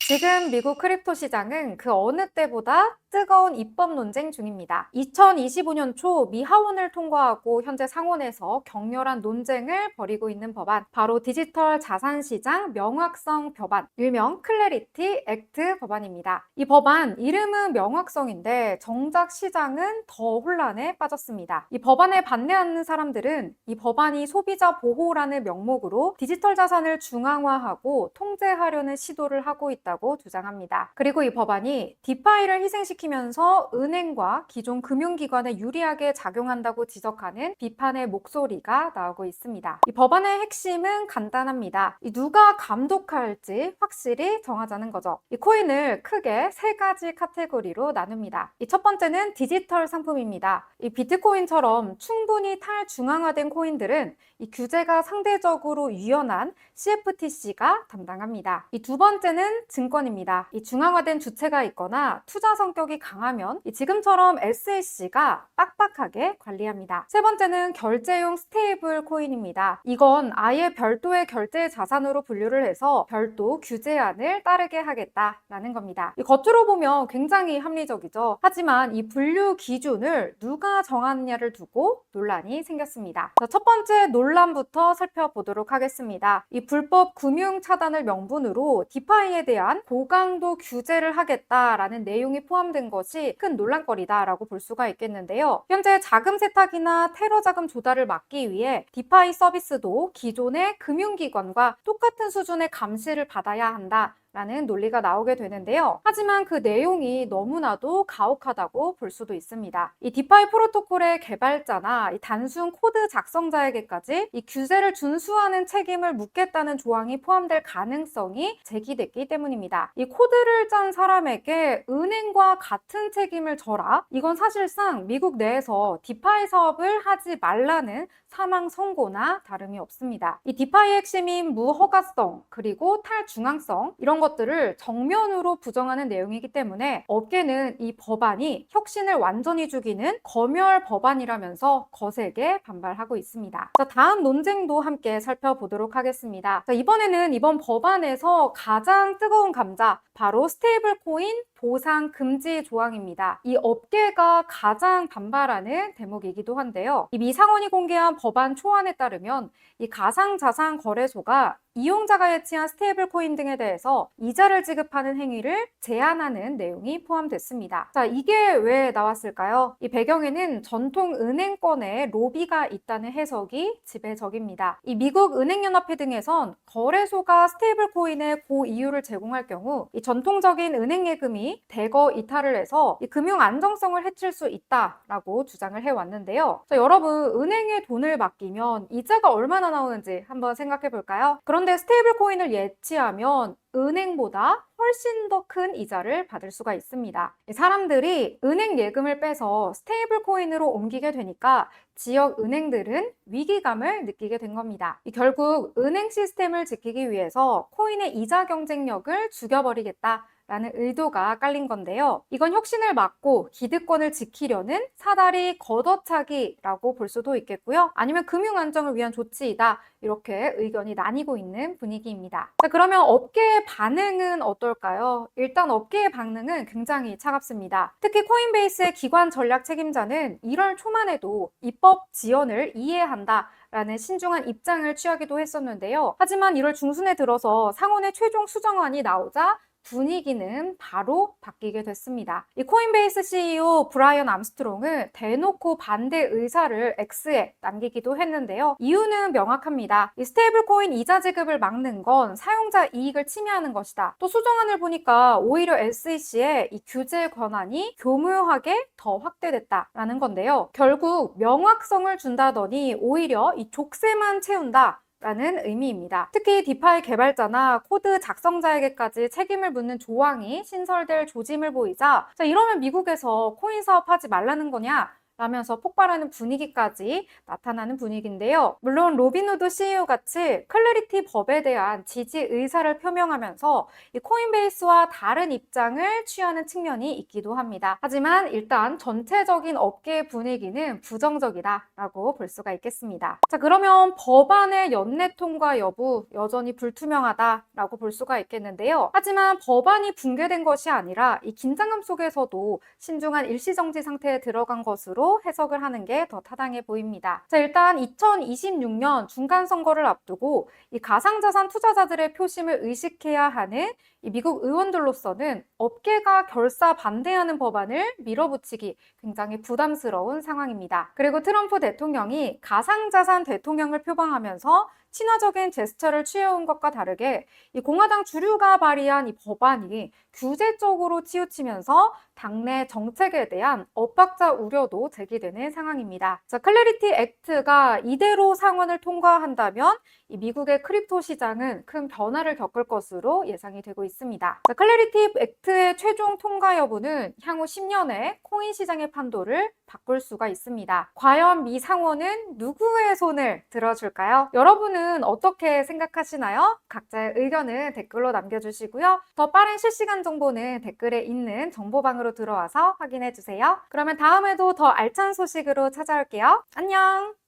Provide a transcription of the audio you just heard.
지금 미국 크립토 시장은 그 어느 때보다 뜨거운 입법 논쟁 중입니다. 2025년 초 미 하원을 통과하고 현재 상원에서 격렬한 논쟁을 벌이고 있는 법안, 바로 디지털 자산 시장 명확성 법안, 일명 클래리티 액트 법안입니다. 이 법안 이름은 명확성인데 정작 시장은 더 혼란에 빠졌습니다. 이 법안에 반대하는 사람들은 이 법안이 소비자 보호라는 명목으로 디지털 자산을 중앙화하고 통제하려는 시도를 하고 있다고 주장합니다. 그리고 이 법안이 디파이를 희생시키면서 은행과 기존 금융기관에 유리하게 작용한다고 지적하는 비판의 목소리가 나오고 있습니다. 이 법안의 핵심은 간단합니다. 누가 감독할지 확실히 정하자는 거죠. 이 코인을 크게 세 가지 카테고리로 나눕니다. 이 첫 번째는 디지털 상품입니다. 이 비트코인처럼 충분히 탈중앙화된 코인들은 이 규제가 상대적으로 유연한 CFTC가 담당합니다. 이 두 번째는 증권입니다. 이 중앙화된 주체가 있거나 투자 성격이 강하면 지금처럼 SEC가 빡빡하게 관리합니다. 세 번째는 결제용 스테이블 코인입니다. 이건 아예 별도의 결제 자산으로 분류를 해서 별도 규제안을 따르게 하겠다라는 겁니다. 이 겉으로 보면 굉장히 합리적이죠. 하지만 이 분류 기준을 누가 정하느냐를 두고 논란이 생겼습니다. 자, 첫 번째 논란부터 살펴보도록 하겠습니다. 이 불법 금융 차단을 명분으로 디파이에 대한 고강도 규제를 하겠다라는 내용이 포함된 것이 큰 논란거리다라고 볼 수가 있겠는데요. 현재 자금 세탁이나 테러 자금 조달을 막기 위해 디파이 서비스도 기존의 금융기관과 똑같은 수준의 감시를 받아야 한다 라는 논리가 나오게 되는데요. 하지만 그 내용이 너무나도 가혹하다고 볼 수도 있습니다. 이 디파이 프로토콜의 개발자나 이 단순 코드 작성자에게까지 이 규제를 준수하는 책임을 묻겠다는 조항이 포함될 가능성이 제기됐기 때문입니다. 이 코드를 짠 사람에게 은행과 같은 책임을 져라? 이건 사실상 미국 내에서 디파이 사업을 하지 말라는 사망 선고나 다름이 없습니다. 이 디파이의 핵심인 무허가성 그리고 탈중앙성 이런 것들을 정면으로 부정하는 내용이기 때문에 업계는 이 법안이 혁신을 완전히 죽이는 검열 법안이라면서 거세게 반발하고 있습니다. 자, 다음 논쟁도 함께 살펴보도록 하겠습니다. 자, 이번에는 이번 법안에서 가장 뜨거운 감자, 바로 스테이블 코인 보상 금지 조항입니다. 이 업계가 가장 반발하는 대목이기도 한데요. 이 미 상원이 공개한 법안 초안에 따르면 이 가상자산 거래소가 이용자가 예치한 스테이블 코인 등에 대해서 이자를 지급하는 행위를 제한하는 내용이 포함됐습니다. 자, 이게 왜 나왔을까요? 이 배경에는 전통 은행권의 로비가 있다는 해석이 지배적입니다. 이 미국 은행연합회 등에선 거래소가 스테이블 코인의 고이율을 제공할 경우 이 전통적인 은행 예금이 대거 이탈을 해서 이 금융 안정성을 해칠 수 있다라고 주장을 해왔는데요. 자, 여러분, 은행에 돈을 맡기면 이자가 얼마나 나오는지 한번 생각해 볼까요? 그런데 스테이블 코인을 예치하면 은행보다 훨씬 더 큰 이자를 받을 수가 있습니다. 사람들이 은행 예금을 빼서 스테이블 코인으로 옮기게 되니까 지역 은행들은 위기감을 느끼게 된 겁니다. 결국 은행 시스템을 지키기 위해서 코인의 이자 경쟁력을 죽여버리겠다 라는 의도가 깔린 건데요. 이건 혁신을 막고 기득권을 지키려는 사다리 걷어차기라고 볼 수도 있겠고요. 아니면 금융 안정을 위한 조치이다. 이렇게 의견이 나뉘고 있는 분위기입니다. 자, 그러면 업계의 반응은 어떨까요? 일단 업계의 반응은 굉장히 차갑습니다. 특히 코인베이스의 기관 전략 책임자는 1월 초만 해도 입법 지연을 이해한다. 라는 신중한 입장을 취하기도 했었는데요. 하지만 1월 중순에 들어서 상원의 최종 수정안이 나오자 분위기는 바로 바뀌게 됐습니다. 이 코인베이스 CEO 브라이언 암스트롱은 대놓고 반대 의사를 X에 남기기도 했는데요. 이유는 명확합니다. 이 스테이블 코인 이자 지급을 막는 건 사용자 이익을 침해하는 것이다. 또 수정안을 보니까 오히려 SEC의 이 규제 권한이 교묘하게 더 확대됐다라는 건데요. 결국 명확성을 준다더니 오히려 이 족쇄만 채운다. 라는 의미입니다. 특히 디파이 개발자나 코드 작성자에게까지 책임을 묻는 조항이 신설될 조짐을 보이자 자, 이러면 미국에서 코인 사업하지 말라는 거냐? 라면서 폭발하는 분위기까지 나타나는 분위기인데요. 물론 로빈후드 CEO 같이 클래리티 법에 대한 지지 의사를 표명하면서 이 코인베이스와 다른 입장을 취하는 측면이 있기도 합니다. 하지만 일단 전체적인 업계의 분위기는 부정적이다라고 볼 수가 있겠습니다. 자, 그러면 법안의 연내 통과 여부 여전히 불투명하다라고 볼 수가 있겠는데요. 하지만 법안이 붕괴된 것이 아니라 이 긴장감 속에서도 신중한 일시정지 상태에 들어간 것으로 해석을 하는 게 더 타당해 보입니다. 자, 일단 2026년 중간선거를 앞두고 이 가상자산 투자자들의 표심을 의식해야 하는 이 미국 의원들로서는 업계가 결사 반대하는 법안을 밀어붙이기 굉장히 부담스러운 상황입니다. 그리고 트럼프 대통령이 가상자산 대통령을 표방하면서 친화적인 제스처를 취해온 것과 다르게 이 공화당 주류가 발의한 이 법안이 규제적으로 치우치면서 당내 정책에 대한 엇박자 우려도 제기되는 상황입니다. 자, 클래리티 액트가 이대로 상원을 통과한다면 이 미국의 크립토 시장은 큰 변화를 겪을 것으로 예상이 되고 있습니다. 자, 클래리티 액트의 최종 통과 여부는 향후 10년의 코인 시장의 판도를 바꿀 수가 있습니다. 과연 미 상원은 누구의 손을 들어줄까요? 여러분은 어떻게 생각하시나요? 각자의 의견은 댓글로 남겨주시고요. 더 빠른 실시간 정보는 댓글에 있는 정보방으로 들어와서 확인해 주세요. 그러면 다음에도 더 알찬 소식으로 찾아올게요. 안녕!